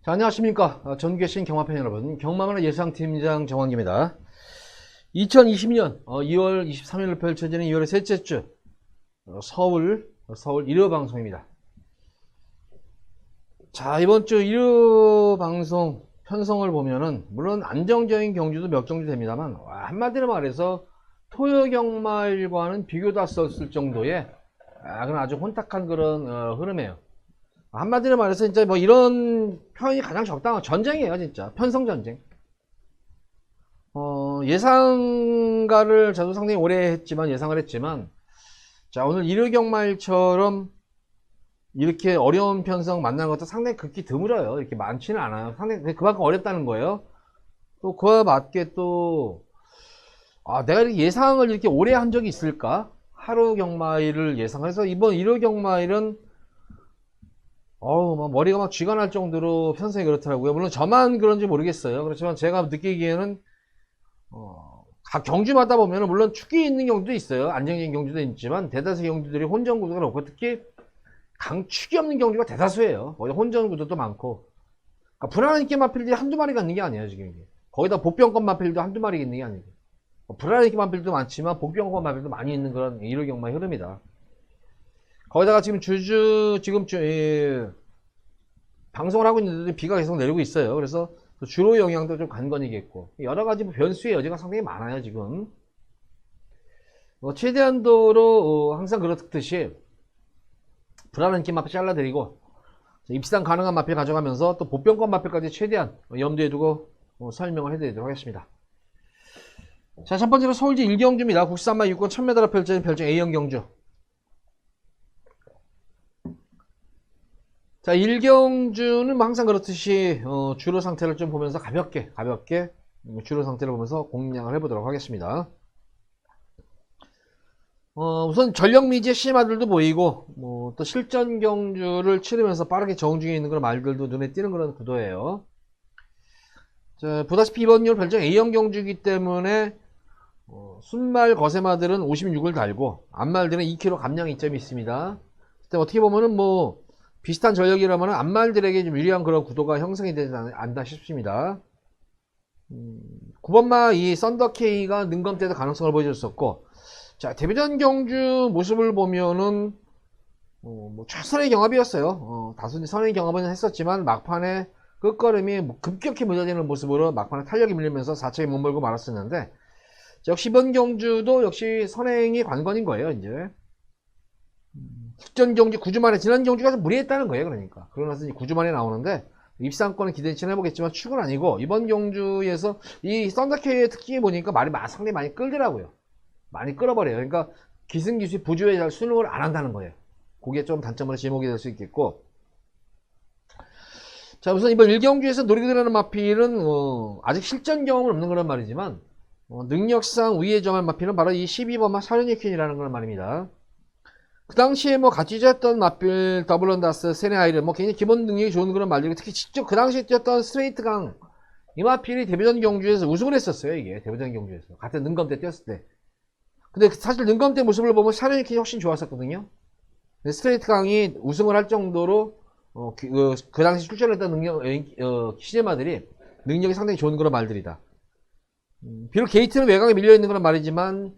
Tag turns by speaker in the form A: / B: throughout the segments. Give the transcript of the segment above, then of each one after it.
A: 자, 안녕하십니까. 전국 계신 경마팬 여러분. 경마만의 예상팀장 정환기입니다. 2020년 2월 23일로 펼쳐지는 2월의 셋째 주 서울 일요 방송입니다. 자, 이번 주 일요 방송 편성을 보면은 물론 안정적인 경주도 몇 경주 됩니다만 한마디로 말해서 토요 경마일과는 비교도 할 수 없을 정도의 그런 아주 혼탁한 그런 흐름이에요. 한마디로 말해서 진짜 뭐 이런 표현이 가장 적당한 전쟁이에요. 진짜 편성 전쟁. 예상가를 저도 상당히 오래 했지만 예상을 했지만 자, 오늘 일요경마일처럼 이렇게 어려운 편성 만나는 것도 상당히 극히 드물어요. 이렇게 많지는 않아요. 상당히 그만큼 어렵다는 거예요. 또 그와 맞게 또 내가 이렇게 예상을 이렇게 오래 한 적이 있을까? 하루 경마일을 예상해서 이번 일요경마일은 막 머리가 막 쥐가 날 정도로 편성이 그렇더라고요. 물론 저만 그런지 모르겠어요. 그렇지만 제가 느끼기에는 각 경주마다 보면은 물론 축이 있는 경주도 있어요. 안정적인 경주도 있지만 대다수의 경주들이 혼전 구도가 높고 특히 강축이 없는 경주가 대다수예요. 거의 혼전 구도도 많고 그러니까 불안한 인기 마필들이 한두 마리가 있는 게 아니에요. 지금 이게 거기다 복병권 마필도 한두 마리 있는 게 아니고 불안한 인기 마필도 많지만 복병권 마필도 많이 있는 그런 일요경마의 흐름이다. 거기다가 지금 방송을 하고 있는데 비가 계속 내리고 있어요. 그래서 주로 영향도 좀 간건이겠고 여러가지 변수의 여지가 상당히 많아요. 지금 최대한도로 항상 그렇듯이 불안한 인기 마필 잘라드리고 입상 가능한 마필 가져가면서 또 보병권 마필까지 최대한 염두에 두고 설명을 해드리도록 하겠습니다. 자, 첫 번째로 서울시 1경주입니다. 국산마 6권 1000m로 펼쳐진 별정 A형 경주. 자, 1경주는 뭐 항상 그렇듯이 주로 상태를 좀 보면서 가볍게 주로 상태를 보면서 공략을 해보도록 하겠습니다. 우선 전력미지의 시마들도 보이고 또 실전 경주를 치르면서 빠르게 정중에 있는 그런 말들도 눈에 띄는 그런 구도예요. 자, 보다시피 이번 열 별정 A형 경주이기 때문에 순말 거세마들은 56을 달고 앞말들은 2kg 감량 이점이 있습니다. 그때 어떻게 보면은 뭐 비슷한 전력이라면 앞말들에게 좀 유리한 그런 구도가 형성이 되지 않나 싶습니다. 9번마 이 썬더케이가 능검 때도 가능성을 보여줬었고, 자, 데뷔전 경주 모습을 보면은 뭐 최선의 경합이었어요. 다소 선의 경합은 했었지만 막판에 끝걸음이 급격히 무너지는 모습으로 막판에 탄력이 밀리면서 4척에 못몰고 말았었는데, 역시 이번 경주도 역시 선행이 관건인 거예요. 이제 직전 경주 9주 만에 지난 경주가 좀 무리했다는 거예요. 그러니까 그러고 나서 이제 9주 만에 나오는데 입상권은 기대치는 해보겠지만 축은 아니고 이번 경주에서 이 썬더케이의 특징이 보니까 말이 상당히 많이 끌더라고요. 많이 끌어버려요. 그러니까 기승기수의 부주에 잘 수능을 안 한다는 거예요. 그게 좀 단점으로 지목이 될 수 있겠고, 자, 우선 이번 1경주에서 노리게 되는 마필은 아직 실전 경험은 없는 그런 말이지만 능력상 위에 점할 마필은 바로 이 12번마 사륜이퀸이라는 그런 말입니다. 그 당시에 뭐 같이 뛰었던 마필 더블런다스 세네아이를 뭐 굉장히 기본 능력이 좋은 그런 말들이고 특히 직접 그 당시에 뛰었던 스트레이트 강 이 마필이 데뷔전 경주에서 우승을 했었어요. 이게 데뷔전 경주에서 같은 능검 때 뛰었을 때. 근데 사실 능검 때 모습을 보면 사륜이퀸이 훨씬 좋았었거든요. 근데 스트레이트 강이 우승을 할 정도로 그 당시 출전했던 시제마들이 능력이 상당히 좋은 그런 말들이다. 비록 게이트는 외곽에 밀려있는 그런 말이지만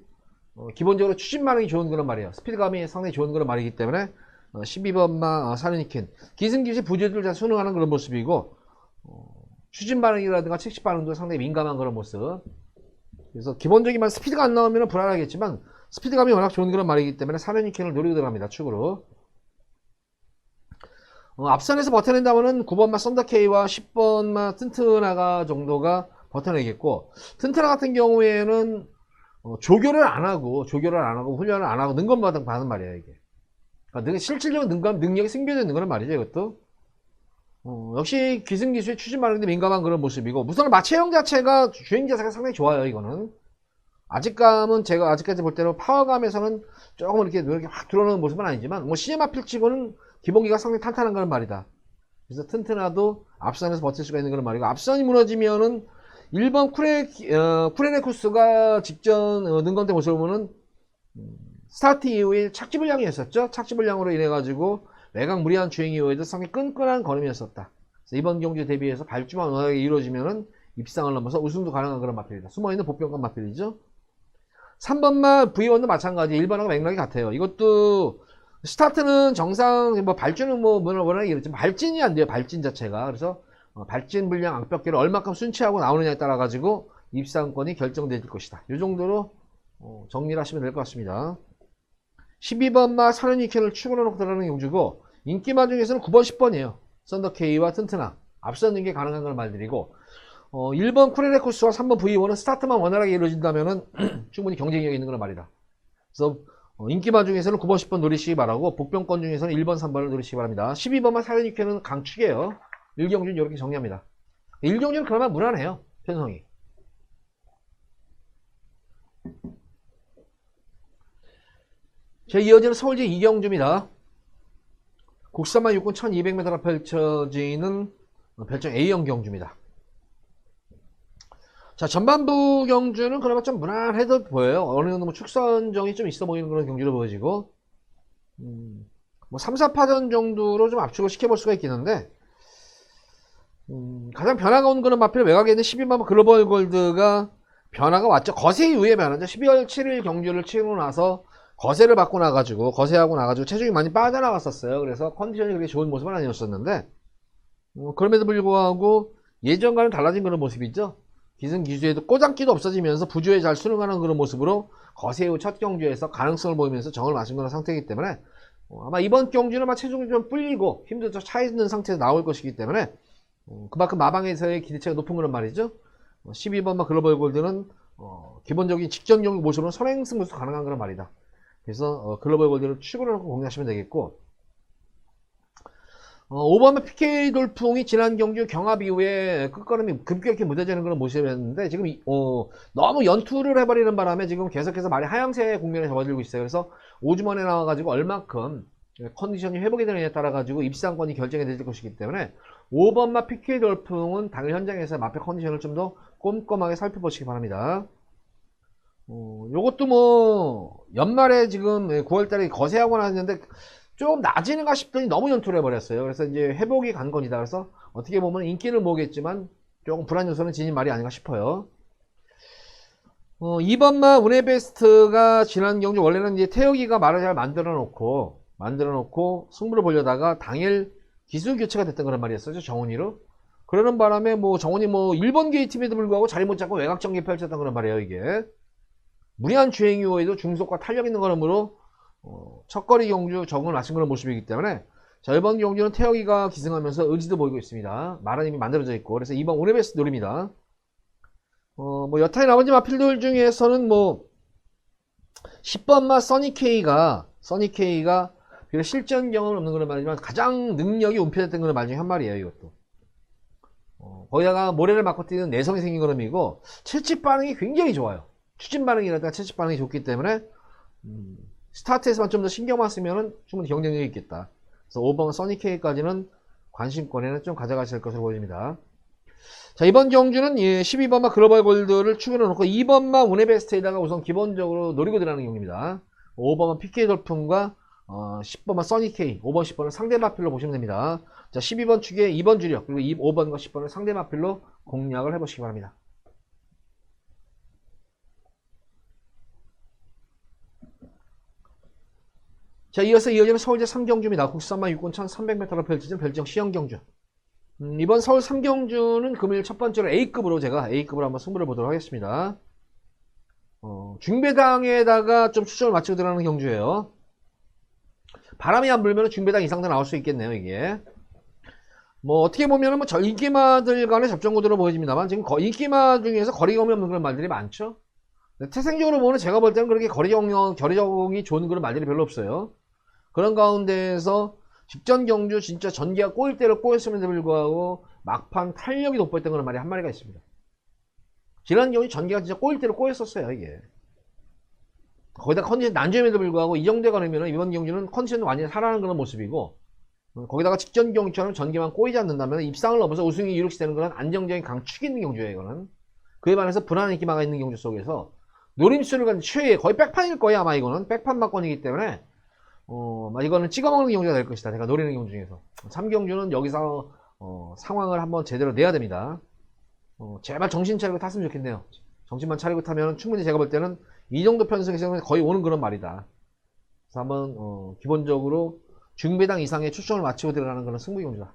A: 기본적으로 추진 반응이 좋은 그런 말이에요. 스피드감이 상당히 좋은 그런 말이기 때문에 12번마 사륜이킨 기승기수의 부주들을 잘 순응하는 그런 모습이고 추진 반응이라든가 책식 반응도 상당히 민감한 그런 모습. 그래서 기본적인 스피드가 안 나오면 불안하겠지만 스피드감이 워낙 좋은 그런 말이기 때문에 사륜이킨을 노리고 들어갑니다. 축으로. 앞선에서 버텨낸다면은 9번마 썬더케이와 10번마 튼트나가 정도가 버텨내겠고, 튼트나 같은 경우에는 조교를 안 하고 훈련을 안 하고 능검 받은 말이에요. 이게 그러니까 실질적으로 능력이 승계되는 그런 말이죠. 이것도 역시 기승기수의 추진 반응인데 민감한 그런 모습이고, 우선 마체형 자체가 주행 자세가 상당히 좋아요. 이거는 아직감은 제가 아직까지 볼 때는 파워감에서는 조금 이렇게 확 들어오는 모습은 아니지만 뭐 시에마 필치고는 기본기가 상당히 탄탄한 그런 말이다. 그래서 튼튼하도 앞선에서 버틸 수가 있는 그런 말이고, 앞선이 무너지면은 1번 쿠레네쿠스가 직전 능검 때 모습을 보면 스타트 이후에 착지불량이었었죠. 착지불량으로 인해 가지고 외곽 무리한 주행 이후에도 상당히 끈끈한 걸음이었었다. 그래서 이번 경주에 대비해서 발주만 원활하게 이루어지면은 입상을 넘어서 우승도 가능한 그런 마필이다. 숨어있는 보병관 마필이죠. 3번마 V1도 마찬가지. 1번하고 맥락이 같아요. 이것도 스타트는 정상 뭐 발주는 뭐 워낙에 이렇지만 발진이 안 돼요. 발진 자체가. 그래서 발진 분량 악벽계를 얼마큼 순치하고 나오느냐에 따라 가지고 입상권이 결정될 것이다. 이 정도로 정리를 하시면 될 것 같습니다. 12번마 사륜이켄을 축으로 놓고 들어가는 경주고, 인기마 중에서는 9번 10번이에요 썬더케이와 튼튼함 앞서는 게 가능한 걸 말드리고, 1번 쿠레네코스와 3번 V1은 스타트만 원활하게 이루어진다면은 충분히 경쟁력이 있는 그런 말이다. 그래서 인기마 중에서는 9번 10번 노리시기 바라고, 복병권 중에서는 1번 3번을 노리시기 바랍니다. 12번마 사륜이켄은 강축이에요. 1경주는 이렇게 정리합니다. 1경주는 그나마 무난해요. 편성이. 제 이어지는 서울제 2경주입니다. 국산마 육군 1200m가 펼쳐지는 별정 A형 경주입니다. 자, 전반부 경주는 그나마 좀 무난해도 보여요. 어느 정도 뭐 축선정이 좀 있어 보이는 그런 경주로 보여지고, 뭐 3, 4파전 정도로 좀 압축을 시켜볼 수가 있겠는데, 가장 변화가 온 그런 마필 외곽에 있는 12번 글로벌 골드가 변화가 왔죠. 거세 이후에 변화죠. 12월 7일 경주를 치르고 나서 거세를 받고 나가지고, 거세하고 나가지고 체중이 많이 빠져나갔었어요. 그래서 컨디션이 그렇게 좋은 모습은 아니었었는데, 그럼에도 불구하고 예전과는 달라진 그런 모습이죠. 기승기수에도 꼬장기도 없어지면서 부주에 잘 수능하는 그런 모습으로 거세 후 첫 경주에서 가능성을 보이면서 정을 마신 그런 상태이기 때문에, 아마 이번 경주는 아마 체중이 좀 불리고 힘도 좀 차 있는 상태에서 나올 것이기 때문에, 그만큼 마방에서의 기대치가 높은 그런 말이죠. 12번마 글로벌 골드는 기본적인 직전 경기 모습으로 선행승부수 가능한 그런 말이다. 그래서 글로벌 골드를 축으로 놓고 공략하시면 되겠고, 5번마 PK 돌풍이 지난 경주 경합 이후에 끝걸음이 급격히 무뎌지는 그런 모습이었는데, 지금 너무 연투를 해버리는 바람에 지금 계속해서 말이 하향세 국면에 접어들고 있어요. 그래서 5주 만에 나와가지고 얼마큼 컨디션이 회복이 되느냐에 따라 가지고 입상권이 결정이 될 것이기 때문에, 5번마 PK 돌풍은 당일 현장에서 마필 컨디션을 좀 더 꼼꼼하게 살펴보시기 바랍니다. 요것도 뭐 연말에 지금 9월달에 거세하고 나왔는데 좀 낮이는가 싶더니 너무 연투를 해버렸어요. 그래서 이제 회복이 관건이다. 그래서 어떻게 보면 인기는 모으겠지만 조금 불안 요소는 지닌 말이 아닌가 싶어요. 2번마 운에베스트가 지난 경주 원래는 이제 태혁이가 말을 잘 만들어 놓고 승부를 보려다가 당일 기술 교체가 됐던 그런 말이었어요. 정훈이로. 그러는 바람에 뭐 정훈이 뭐 1번 게이트임에도 불구하고 자리 못 잡고 외곽 전개 펼쳤던 그런 말이에요. 이게 무리한 주행 이후에도 중속과 탄력 있는 걸음으로 첫거리 경주 적응을 마친 그런 모습이기 때문에, 자, 이번 경주는 태혁이가 기승하면서 의지도 보이고 있습니다. 말은 이미 만들어져 있고, 그래서 2번 오네베스 노립니다. 뭐 여타의 나머지 마필들 중에서는 뭐 10번마 써니케이가 실전 경험은 없는 그런 말이지만 가장 능력이 운표됐던 그런 말 중에 한 말이에요. 이것도 거기다가 모래를 맞고 뛰는 내성이 생긴 그림이고, 채찍 반응이 굉장히 좋아요. 추진 반응이라든가 채찍 반응이 좋기 때문에 스타트에서만 좀 더 신경만 쓰면은 충분히 경쟁력이 있겠다. 그래서 5번 써니케이까지는 관심권에는 좀 가져가실 것으로 보입니다. 자, 이번 경주는 12번마 글로벌 골드를 축으로 놓고 2번마 운에베스트에다가 우선 기본적으로 노리고 들어가는 경우입니다. 5번마 PK 돌풍과 10번마 써니케이, 5번 10번은 상대 마필로 보시면 됩니다. 자, 12번 축에 2번 주력, 그리고 5번과 10번은 상대 마필로 공략을 해보시기 바랍니다. 자, 이어서 이어지는 서울제 3경주입니다. 국산마 육군 1300m로 펼쳐진 별정 시형경주. 이번 서울 3경주는 금요일 첫 번째로 A급으로 제가 A급으로 한번 승부를 보도록 하겠습니다. 중배당에다가 좀 추천을 맞추고 들어가는 경주예요. 바람이 안 불면 중배당 이상도 나올 수 있겠네요, 이게. 뭐 어떻게 보면은 뭐 인기마들 간의 접전 구도로 보여집니다만, 지금 인기마 중에서 거리감이 없는 그런 말들이 많죠. 태생적으로 보면 제가 볼 때는 그렇게 거리 적응이 좋은 그런 말들이 별로 없어요. 그런 가운데에서 직전 경주 진짜 전기가 꼬일 대로 꼬였음에도 불구하고 막판 탄력이 돋보였던 그런 말이 한 마리가 있습니다. 지난 경주 전기가 진짜 꼬일 대로 꼬였었어요, 이게. 거기다 컨디션 난조임에도 불구하고 이 정도에 가면 이번 경주는 컨디션이 완전히 살아나는 그런 모습이고, 거기다가 직전 경주처럼 전기만 꼬이지 않는다면 입상을 넘어서 우승이 유력시되는 그런 안정적인 강축이 있는 경주예요, 이거는. 그에 반해서 불안한 인기마가 있는 경주 속에서 노림수를 간 최애, 거의 백판일 거예요, 아마 이거는. 백판 막권이기 때문에, 이거는 찍어먹는 경주가 될 것이다. 제가 노리는 경주 중에서. 3경주는 여기서, 상황을 한번 제대로 내야 됩니다. 제발 정신 차리고 탔으면 좋겠네요. 정신만 차리고 타면 충분히 제가 볼 때는 이 정도 편성에서는 거의 오는 그런 말이다. 그래서 한번 기본적으로 중배당 이상의 추천을 마치고 들어가는 그런 승부경주다.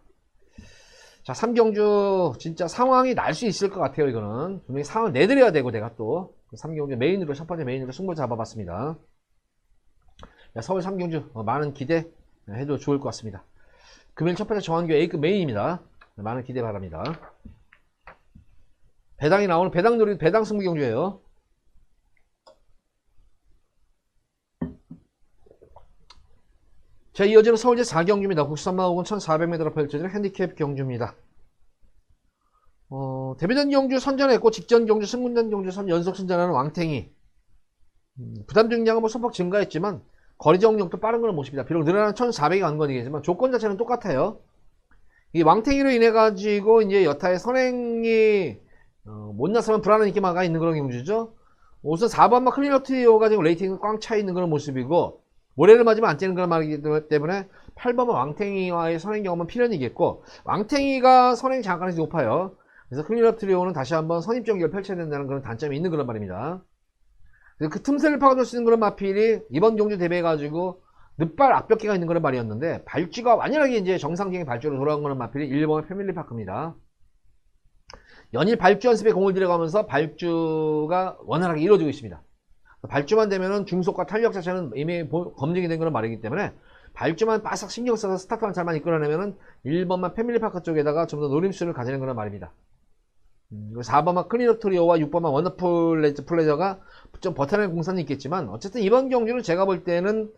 A: 자, 3경주 진짜 상황이 날 수 있을 것 같아요. 이거는 분명히 상황을 내드려야 되고 내가 또 3경주 메인으로 첫 번째 메인으로 승부 잡아봤습니다. 자, 서울 3경주 많은 기대 해도 좋을 것 같습니다. 금일 첫 번째 정한교 A급 메인입니다. 많은 기대 바랍니다. 배당이 나오는 배당 놀이 배당 승부 경주예요. 자, 이어지는 서울제 4경주입니다. 국산마 혹은 1400m로 펼쳐지는 핸디캡 경주입니다. 데뷔전 경주 선전했고 직전 경주 승문전 경주 연속 선전하는 왕탱이. 부담 중량은 뭐 소폭 증가했지만 거리 정력도 빠른 걸 모습이다. 비록 늘어나는 1400이 관건이겠지만 조건 자체는 똑같아요. 이 왕탱이로 인해 가지고 이제 여타의 선행이 못 나서면 불안한 인기마가 있는 그런 경주죠. 우선 4번마 클리너트리오가 지금 레이팅이 꽝 차 있는 그런 모습이고 모래를 맞으면 안 째는 그런 말이기 때문에 8번마 왕탱이와의 선행 경험은 필연이겠고 왕탱이가 선행 장관에서 높아요. 그래서 클리너트리오는 다시 한번 선입전기를 펼쳐야 된다는 그런 단점이 있는 그런 말입니다. 그 틈새를 파고들 수 있는 그런 마필이 이번 경주 대비해가지고 늦발 앞벽기가 있는 그런 말이었는데 발주가 완연하게 이제 정상적인 발주로 돌아온 그런 마필이 1번의 패밀리파크입니다. 연일 발주 연습에 공을 들여가면서 발주가 원활하게 이루어지고 있습니다. 발주만 되면은 중속과 탄력 자체는 이미 검증이 된 그런 말이기 때문에 발주만 바싹 신경 써서 스타트만 잘만 이끌어내면은 1번만 패밀리파크 쪽에다가 좀 더 노림수를 가지는 그런 말입니다. 4번만 클리너트리오와 6번만 원더풀 플레저가 좀 버텨낼 공산이 있겠지만 어쨌든 이번 경주는 제가 볼 때는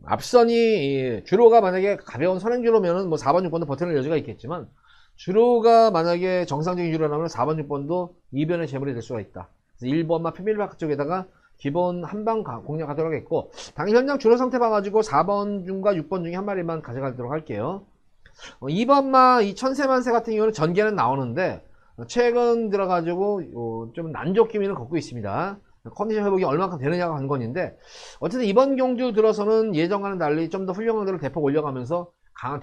A: 앞선이 주로가 만약에 가벼운 선행주로면은 뭐 4번 6번도 버텨낼 여지가 있겠지만 주로가 만약에 정상적인 주로라면 4번 6번도 이변의 재물이 될 수가 있다. 그래서 1번만 패밀리파크 쪽에다가 기본 한방 공략하도록 했고 당일 현장 주로 상태 봐가지고 4번 중과 6번 중에 한 마리만 가져가도록 할게요. 2번마 이 천세만세 같은 경우는 전개는 나오는데 최근 들어가지고 좀 난조 기미를 걷고 있습니다. 컨디션 회복이 얼마큼 되느냐가 관건인데 어쨌든 이번 경주 들어서는 예전과는 달리 좀 더 훌륭한 대로 대폭 올려가면서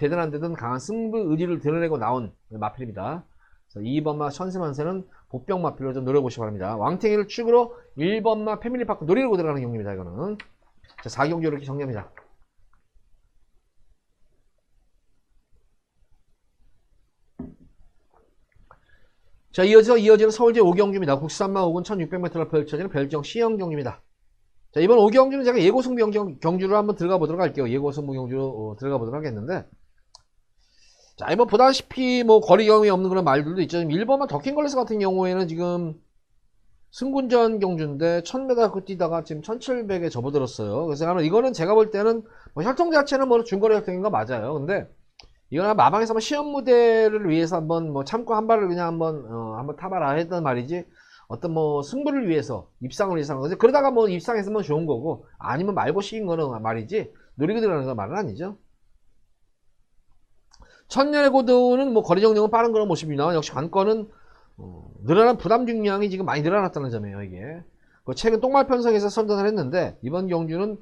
A: 되든 안 되든 강한 승부 의지를 드러내고 나온 마필입니다. 그래서 2번마 천세만세는 복병 마필로 좀 노려보시기 바랍니다. 왕탱이를 축으로 1번마 패밀리파크 노리고 들어가는 경기입니다. 이거는 자, 4경주 이렇게 정리합니다. 자, 이어지는 서울제 5경주입니다. 국산마 혹은 1600m로 펼쳐지는 별정 C형 경주입니다. 자, 이번 5경주는 제가 예고승부 경주로 한번 들어가 보도록 할게요. 예고승부 경주로 들어가 보도록 하겠는데 자, 이번 보다시피 뭐 거리 경험이 없는 그런 말들도 있죠. 1번만 더킹걸레스 같은 경우에는 지금 승군전 경주인데 1000m 뛰다가 지금 1700에 접어들었어요. 그래서 아마 이거는 제가 볼 때는 뭐 혈통 자체는 뭐 중거리 혈통인 거 맞아요. 근데 이거는 마방에서 한번 시험 무대를 위해서 한번 뭐 참고 한 발을 그냥 한번 타봐라 했던 말이지 어떤 뭐 승부를 위해서 입상을 위해서 하는 거지. 그러다가 뭐 입상했으면 좋은 거고 아니면 말고식인 거는 말이지 노리고 들어가는 건 말은 아니죠. 천년의 고도는 뭐 거리 정력은 빠른 그런 모습입니다. 역시 관건은 늘어난 부담 중량이 지금 많이 늘어났다는 점이에요. 이게 최근 똥말 편성에서 선전을 했는데 이번 경주는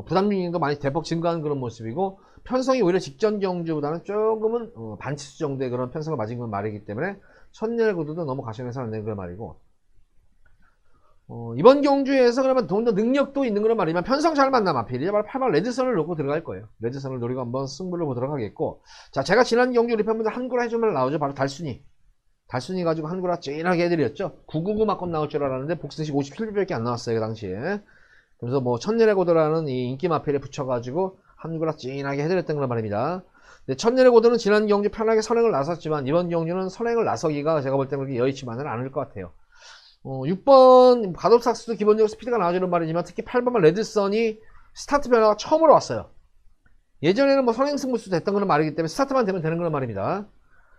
A: 부담 중량도 많이 대폭 증가한 그런 모습이고 편성이 오히려 직전 경주보다는 조금은 반치수 정도의 그런 편성을 맞은 건 말이기 때문에 천년의 고도도 너무 과신해서 안 되는 그런 말이고 이번 경주에서 그러면 좀 더 능력도 있는 그런 말이지만 편성 잘 맞나 마필이 바로 8번 레드선을 놓고 들어갈 거예요. 레드선을 노리고 한번 승부를 보도록 하겠고 자, 제가 지난 경주 우리 팬분들 한구라 해주면 나오죠. 바로 달순이 가지고 한구라 찐하게 해드렸죠. 999 맞고 나올 줄 알았는데 복승식 57배밖에 안 나왔어요. 그 당시에. 그래서 뭐 천년의 고도라는 이 인기 마필에 붙여가지고 한구라 찐하게 해드렸던 그런 말입니다. 천년의 고도는 지난 경주 편하게 선행을 나섰지만 이번 경주는 선행을 나서기가 제가 볼 때는 그렇게 여의치만은 않을 것 같아요. 6번 가돌삭스도 기본적으로 스피드가 나와주는 말이지만 특히 8번만 레드선이 스타트 변화가 처음으로 왔어요. 예전에는 뭐 선행 승부수 됐던 그런 말이기 때문에 스타트만 되면 되는 그런 말입니다.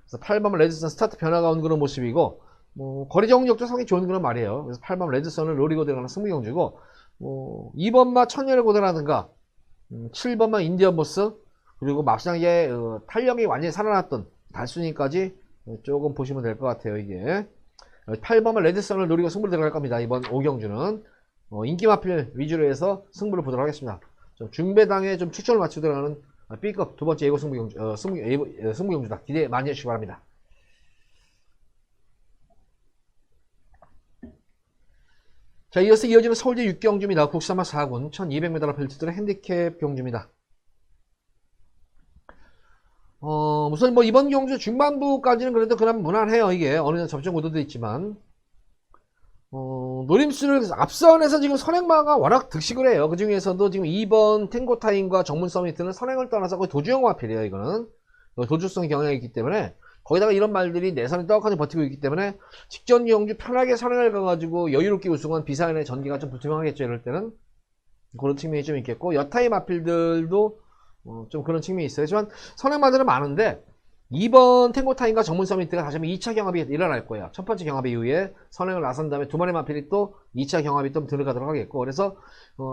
A: 그래서 8번만 레드선 스타트 변화가 온 그런 모습이고 뭐 거리 정력도 상당히 좋은 그런 말이에요. 그래서 8번 레드선을 노리고 들어가는 승부경주고 2번마 천년의 고도라든가 7번마 인디언 보스 그리고 맙상의 탄력이 완전히 살아났던 달순이까지 조금 보시면 될 것 같아요. 이게 8번만 레드선을 노리고 승부를 들어갈 겁니다. 이번 5경주는 인기 마필 위주로 해서 승부를 보도록 하겠습니다. 좀 중배당에 좀 추천을 맞추 들어가는 B급 두 번째 예고 승부경주, 승부경주다. 기대 많이 해주시기 바랍니다. 자, 이어서 이어지는 서울대 6경주입니다. 국산마 4군 1200m로 펼쳐지는 핸디캡 경주입니다. 우선 뭐 이번 경주 중반부까지는 그래도 그나마 무난해요. 이게 어느 정도 접종 구도도 있지만 노림수를 앞선에서 지금 선행마가 워낙 득식을 해요. 그 중에서도 지금 2번 탱고타임과 정문 서미트는 선행을 떠나서 거의 도주형 마필이에요. 이거는 도주성 경향이 있기 때문에 거기다가 이런 말들이 내선에 떡하니 버티고 있기 때문에 직전 경주 편하게 선행을 가가지고 여유롭게 우승한 비사인의 전기가 좀 불투명하겠죠. 이럴 때는 그런 측면이 좀 있겠고 여타의 마필들도 좀 그런 측면이 있어요. 하지만 선행마들은 많은데 2번 탱고타임과 정문 서미트가 다시 한번 2차 경합이 일어날 거예요. 첫 번째 경합 이후에 선행을 나선 다음에 두 마리 마필이 또 2차 경합이 또 들어가도록 하겠고 그래서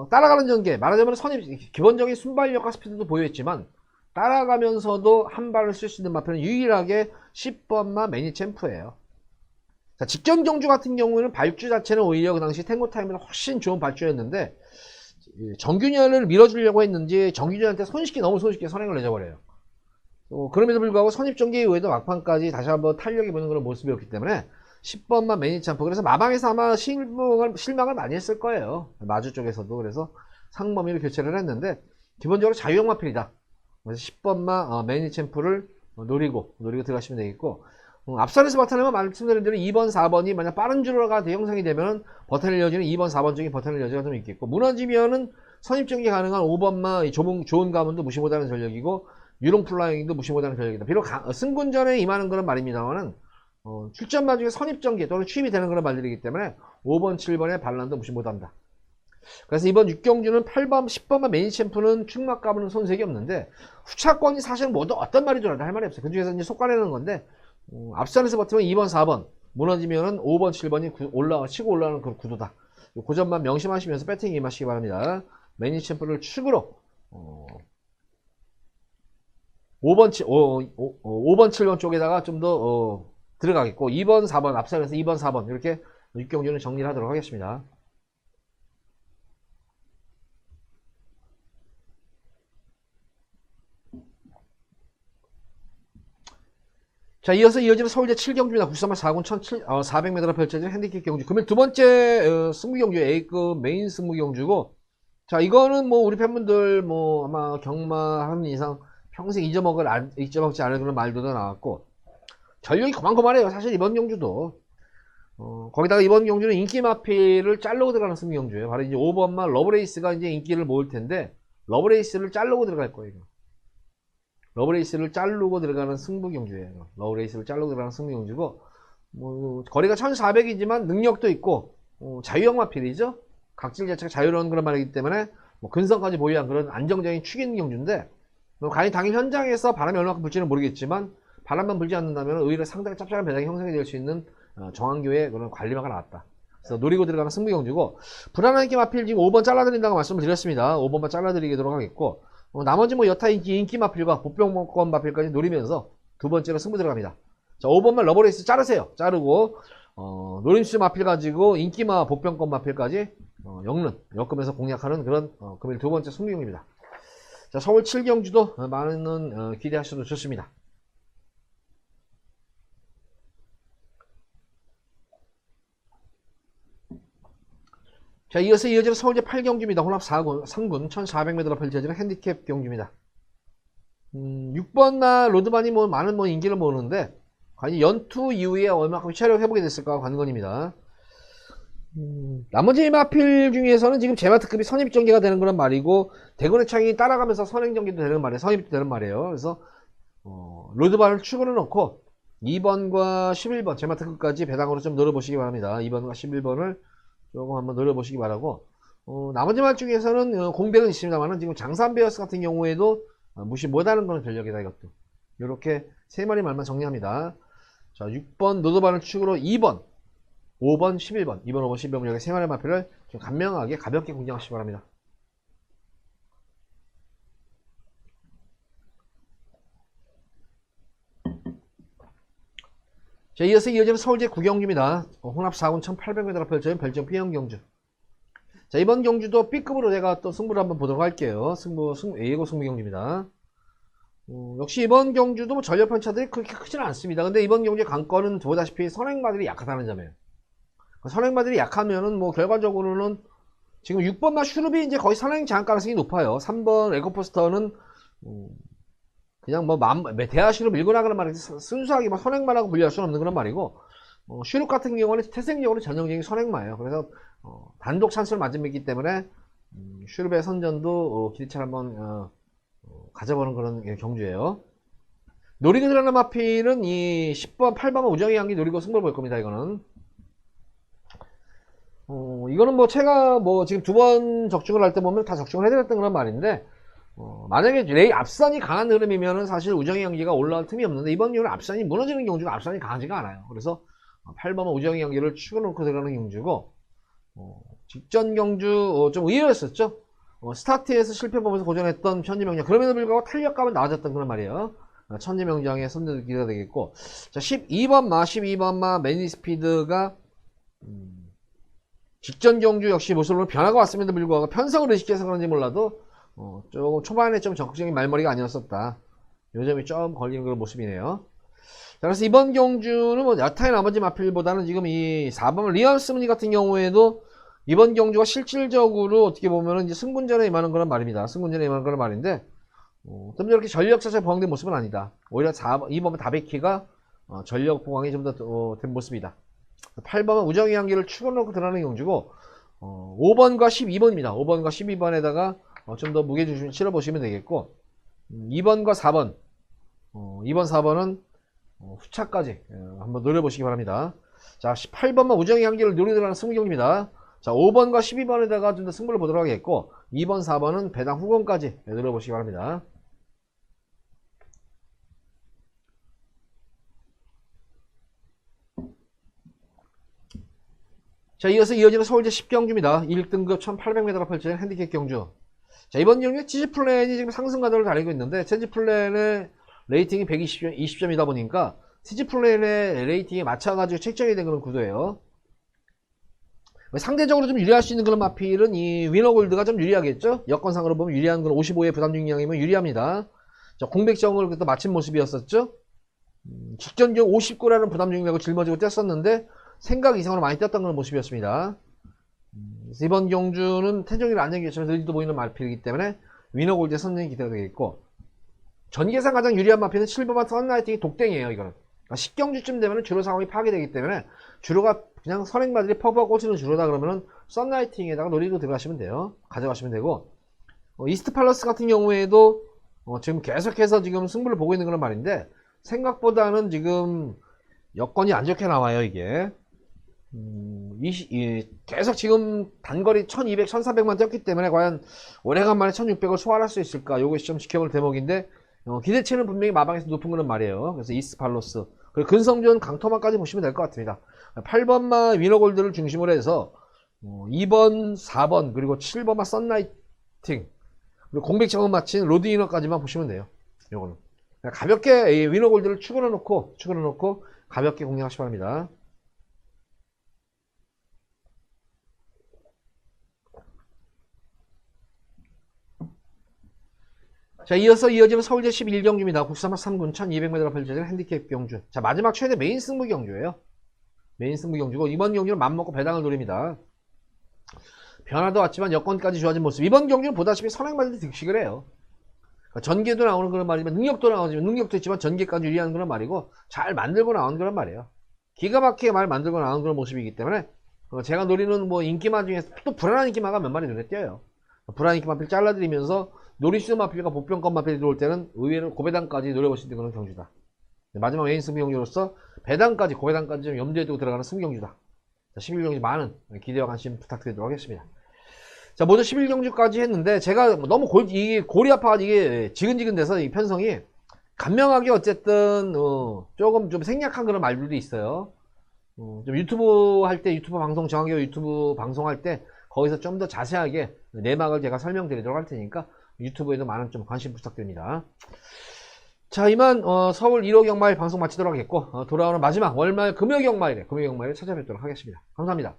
A: 따라가는 전개 말하자면 선입 기본적인 순발력과 스피드도 보여있지만 따라가면서도 한 발을 쓸 수 있는 마필은 유일하게 10번마 매니챔프예요. 자, 직전 경주 같은 경우에는 발주 자체는 오히려 그 당시 탱고타임보다 훨씬 좋은 발주였는데 정균현을 밀어주려고 했는지 정균현한테 너무 손쉽게 선행을 내줘버려요. 그럼에도 불구하고 선입전개 이후에도 막판까지 다시 한번 탄력이 보는 그런 모습이었기 때문에 10번만 매니챔프 그래서 마방에서 아마 실망을 많이 했을 거예요. 마주 쪽에서도. 그래서 상범위를 교체를 했는데 기본적으로 자유형 마필이다. 그래서 10번만 매니챔프를 노리고 들어가시면 되겠고 앞선에서 버텨내면 말씀드린 대로 2번 4번이 만약 빠른 주로가 형성이 되면 버텨낼 여지는 2번 4번 중에 버텨낼 여지가 좀 있겠고 무너지면은 선입전개 가능한 5번만 좋은 가문도 무시 못하는 전력이고 유롱 플라잉도 무시 못하는 전력이다. 비록 승군전에 임하는 그런 말입니다만은 출전마 중에 선입전개 또는 취입이 되는 그런 말들이기 때문에 5번 7번의 반란도 무시 못한다. 그래서 이번 6경주는 8번 10번만 매니챔프는 축막 가부는 손색이 없는데 후차권이 사실은 모두 어떤 말이 들어도 할 말이 없어요. 그 중에서 이제 속가내는 건데 앞선에서 버티면 2번 4번 무너지면은 5번 7번이 치고 올라가는 그런 구도다. 그 점만 명심하시면서 배팅에 임하시기 바랍니다. 매니챔프를 축으로 5번 7번 쪽에다가 좀 더 들어가겠고 2번 4번 앞선에서 2번 4번 이렇게 6경주는 정리를 하도록 하겠습니다. 자, 이어서 이어지는 서울대 7경주입니다. 국산마 4군 1400m로 펼쳐지는 핸디캡 경주. 그러면 두 번째 승무경주 A급 메인 승무경주고, 자, 이거는 뭐 우리 팬분들 뭐 아마 경마하는 이상 평생 잊어먹지 않을 그런 말들도 나왔고, 전력이 고만고만해요. 사실 이번 경주도. 거기다가 이번 경주는 인기 마필을 자르고 들어가는 승무경주예요. 바로 이제 5번마 러브레이스가 이제 인기를 모을 텐데, 러브레이스를 자르고 들어갈 거예요. 러브레이스를 자르고 들어가는 승부경주예요. 러브레이스를 자르고 들어가는 승부경주고 거리가 1400이지만 능력도 있고 자유형 마필이죠. 각질 자체가 자유로운 그런 말이기 때문에 근성까지 보유한 그런 안정적인 축인 경주인데 과연 당일 현장에서 바람이 얼마큼 불지는 모르겠지만 바람만 불지 않는다면 의외로 상당히 짭짤한 배당이 형성이 될 수 있는 정한교의 그런 관리마가 나왔다. 그래서 노리고 들어가는 승부경주고 불안한 인기 마필 지금 5번 잘라드린다고 말씀을 드렸습니다. 5번만 잘라드리도록 하겠고 나머지 뭐 여타 인기 마필과 보병권 마필까지 노리면서 두 번째로 승부 들어갑니다. 자, 5번만 러버레이스 자르세요. 자르고 노림수 마필 가지고 인기마 보병권 마필까지 엮으면서 공략하는 그런 금일 두 번째 승부경입니다. 자, 서울 7경주도 많은 기대하셔도 좋습니다. 자, 이어서 이어지는 서울대 8경주입니다. 혼합 3군 1400m로 펼쳐지는 핸디캡 경주입니다. 6번 날 로드반이 많은 인기를 모으는데 과연 연투 이후에 얼마큼 체력 회복이 됐을까 관건입니다. 나머지 마필 중에서는 지금 제마트급이 선입전개가 되는 그런 말이고 대군의 창이 따라가면서 선행전개도 되는 말이에요. 선입도 되는 말이에요. 그래서 로드반을 축으로 넣고 2번과 11번 제마트급까지 배당으로 좀 노려보시기 바랍니다. 2번과 11번을 조금 한번 노려보시기 바라고 나머지 말 중에서는 공백은 있습니다만 지금 장산베어스 같은 경우에도 무시 못하는 그런 전력이다. 이것도 이렇게 세 마리 말만 정리합니다. 자, 6번 노드반을 축으로 2번 5번 11번 2번 5번 11번 이렇게 세 마리 마필을 좀 간명하게 가볍게 공략하시기 바랍니다. 자, 이어서 이어지는 서울대 9경주입니다. 혼합 4군 1800m로 펼쳐진 별정 B형 경주. 자, 이번 경주도 B급으로 제가 또 승부를 한번 보도록 할게요. 예고 승부 경주입니다. 역시 이번 경주도 뭐 전력 편차들이 그렇게 크지는 않습니다. 근데 이번 경주의 관건은 보다시피 선행마들이 약하다는 점이에요. 선행마들이 약하면은 뭐 결과적으로는 지금 6번마 슈룹이 이제 거의 선행 제한 가능성이 높아요. 3번 에코포스터는 그냥 뭐 대하시로 밀고 나가는 말이지 순수하게 막 선행마라고 분류할 수는 없는 그런 말이고, 슈룹 같은 경우는 태생적으로 전형적인 선행마예요. 그래서 단독 찬스를 맞음이기 때문에 슈룹의 선전도 기대차를 한번 가져보는 그런 경주예요. 노리고 들어가는 마필은 이 10번, 8번 우정의 향기 노리고 승부를 볼 겁니다. 이거는 뭐 제가 뭐 지금 2번 적중을 할 때 보면 다 적중을 해드렸던 그런 말인데, 만약에 앞선이 강한 흐름이면은 사실 우정의 향기가 올라갈 틈이 없는데, 이번 경우는 앞선이 무너지는 경주가 앞선이 강하지가 않아요. 그래서 8번은 우정의 향기를 추가놓고 들어가는 경주고, 직전 경주 좀 의외였었죠. 스타트에서 실패 보면서 고전했던 천지명장, 그럼에도 불구하고 탄력감은 나아졌던 그런 말이에요. 천지명장의 선두도 기대가 되겠고, 자 12번마 매니스피드가 직전 경주 역시 모습으로 변화가 왔음에도 불구하고 편성을 의식해서 그런지 몰라도 조금 초반에 좀 적극적인 말머리가 아니었었다. 요점이 좀 걸리는 그런 모습이네요. 자, 그래서 이번 경주는 뭐 여타의 나머지 마필보다는 지금 이 4번 리얼 스무니 같은 경우에도 이번 경주가 실질적으로 어떻게 보면은 이제 승분전에 임하는 그런 말입니다. 승분전에 임하는 그런 말인데, 좀 이렇게 전력 자체가 보강된 모습은 아니다. 오히려 2번 다베키가 전력 보강이 좀 더 된 모습이다. 8번은 우정의 향기를 추가놓고 들어가는 경주고, 5번과 12번입니다. 5번과 12번에다가 좀 더 무게중심을 실어보시면 되겠고, 2번과 4번, 2번, 4번은 후차까지 한번 노려보시기 바랍니다. 자, 18번만 우정의 향기를 노리더라는 승부경기입니다. 자, 5번과 12번에다가 좀 더 승부를 보도록 하겠고, 2번, 4번은 배당 후공까지 노려보시기 바랍니다. 자, 이어서 이어지는 서울제 10경주입니다. 1등급 1800m가 펼쳐진 핸디캡 경주. 자, 이번 경주에 치즈플랜이 지금 상승 가도를 달리고 있는데, 치즈플랜의 레이팅이 120점이다 보니까 치즈플랜의 레이팅에 맞춰가지고 책정이 된 그런 구도예요. 상대적으로 좀 유리할 수 있는 그런 마필은 이 위너골드가 좀 유리하겠죠? 여건상으로 보면 유리한 건 55의 부담 중량이면 유리합니다. 자, 공백정을 또 마친 모습이었었죠? 직전 경 59라는 부담 중량을 짊어지고 뗐었는데, 생각 이상으로 많이 떴던 그런 모습이었습니다. 그래서 이번 경주는 태종이를 안정기처럼 의지도 보이는 마필이기 때문에 위너골드의 선전이 기대가 되겠고, 전개상 가장 유리한 마필은 7번만 썬라이팅이 독땡이에요. 이거는 10경주쯤 되면 주로 상황이 파괴되기 때문에 주로가 그냥 선행마들이 퍼브가 꽂히는 주로다 그러면은 썬라이팅에다가 노리고 들어가시면 돼요. 가져가시면 되고, 이스트 팔러스 같은 경우에도 지금 계속해서 지금 승부를 보고 있는 그런 말인데, 생각보다는 지금 여건이 안 좋게 나와요. 이게 계속 지금 단거리 1200, 1400만 뛰었기 때문에 과연 오래간만에 1600을 소화할 수 있을까, 요것이 좀 지켜볼 대목인데, 기대치는 분명히 마방에서 높은 그런 말이에요. 그래서 이스트 팔로스 그리고 근성전 강토마까지 보시면 될 것 같습니다. 8번마 위너골드를 중심으로 해서 2번, 4번 그리고 7번마 썬라이팅 그리고 공백정원 마친 로드이너까지만 보시면 돼요. 요거는 가볍게 위너골드를 추가로 놓고 가볍게 공략하시기 바랍니다. 자, 이어서 이어지는 서울제 11경주입니다. 국산마 3군 1200m가 펼쳐진 핸디캡 경주. 자, 마지막 최대 메인 승부 경주예요. 메인 승부 경주고, 이번 경주는 맘먹고 배당을 노립니다. 변화도 왔지만 여건까지 좋아진 모습. 이번 경주는 보다시피 선행마들이 득식을 해요. 그러니까 전개도 나오는 그런 말이지만 능력도 나오지만, 능력도 있지만 전개까지 유리한 그런 말이고, 잘 만들고 나온 그런 말이에요. 기가 막히게 말 만들고 나온 그런 모습이기 때문에 제가 노리는 뭐 인기마 중에서 또 불안한 인기마가 몇 마리 눈에 띄어요. 불안한 인기마필 잘라드리면서 노리스 마필과 복병권 마필이 들어올 때는 의외로 고배당까지 노려보실 때 그런 경주다. 마지막 메인 승부 경주로서 배당까지, 고배당까지 좀 염두에 두고 들어가는 승부 경주다. 11경주 많은 기대와 관심 부탁드리도록 하겠습니다. 자, 모두 11경주까지 했는데, 제가 너무 이게 골이 아파가지고 이게 지근지근 돼서 이 편성이 간명하게 어쨌든 조금 좀 생략한 그런 말들도 있어요. 좀 유튜브 할 때, 유튜브 방송 정하게 유튜브 방송할 때 거기서 좀 더 자세하게 내막을 제가 설명드리도록 할 테니까 유튜브에도 많은 좀 관심 부탁드립니다. 자, 이만 서울 1호 경마일 방송 마치도록 하겠고, 돌아오는 마지막 월말 금요 경마일에 찾아뵙도록 하겠습니다. 감사합니다.